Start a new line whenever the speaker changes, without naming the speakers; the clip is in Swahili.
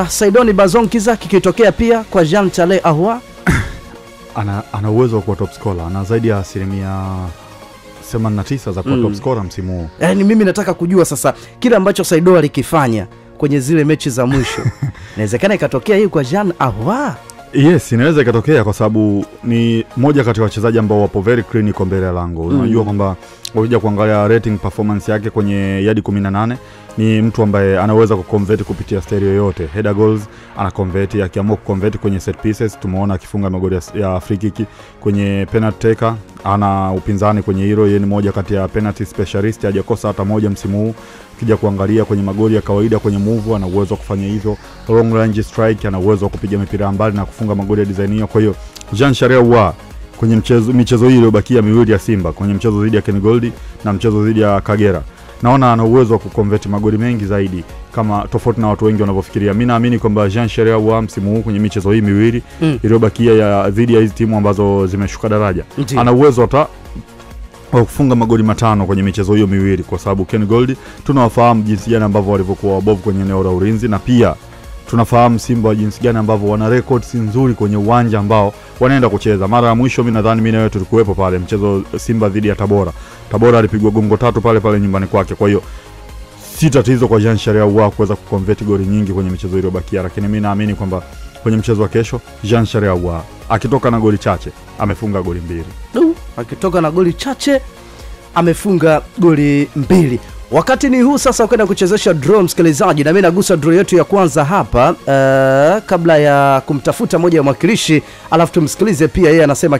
Saidoni Bazonkiza kikitokea pia kwa Jean Charles Ahoua.
Ana uwezo wa kuwa top scorer. Ana zaidi ya 89% za kuwa top scorer msimu huu.
Yaani mimi nataka kujua sasa kile ambacho Saido alikifanya kwenye zile mechi za mwisho. Inawezekana ikatokea hii kwa Jean Ahoua?
Yes, inaweza ikatokea kwa sababu ni moja kati ya wachezaji ambao wapo very clinical mbele ya lango. Unajua kwamba ukija kuangalia rating performance yake kwenye yadi 18 ni mtu ambaye anaweza kuconvert kupitia stereo yoyote. Header goals ana convert, akiamua kuconvert kwenye set pieces tumeona akifunga magoli ya free kick, kwenye penalty taker ana upinzani kwenye hilo. Yeye ni moja kati ya penalty specialist, hajakosa hata moja msimu huu. Ukija kuangalia kwenye magoli ya kawaida kwenye move ana uwezo kufanya hivyo. Long range strike ana uwezo kupiga mipira mbali na kufunga magoli ya design hiyo. Kwa hiyo Jean Charles Ahoua kwenye michezo hii iliyobakia miwili ya Simba, kwenye mchezo dhidi ya Ken Gold na mchezo dhidi ya Kagera, naona ana uwezo wa kuconvert magoli mengi zaidi kama tofauti na watu wengi wanavyofikiria. Mimi naamini kwamba Jean Charles Ahoua msimu huu kwenye michezo hii miwili iliyobakia ya dhidi ya hizi timu ambazo zimeshuka daraja, ana uwezo hata wa kufunga magoli 5 kwenye michezo hiyo miwili, kwa sababu Ken Gold tunawafahamu jinsi gani ambavyo walivyokuwa wabovu kwenye eneo la ulinzi, na pia tunafahamu Simba jinsi gani ambavyo wana records nzuri kwenye uwanja ambao wanaenda kucheza. Mara ya mwisho mimi nadhani mimi na wewe tulikuwepo pale mchezo Simba dhidi ya Tabora. Tabora alipigwa gongo 3 pale nyumbani kwake. Kwa hiyo si tatizo kwa Jean Charles Ahoua kuweza kuconvert goli nyingi kwenye michezo iliyobakia, lakini mimi naamini kwamba kwenye mchezo wa kesho Jean Charles Ahoua akitoka na goli chache amefunga goli 2.
Akitoka na goli chache amefunga goli 2. Wakati ni huu sasa kwenda kuchezesha draw, msikilizaji, na mimi nagusa draw yetu ya kwanza hapa kabla ya kumtafuta moja ya mwakilishi, alafu tumsikilize pia yeye anasema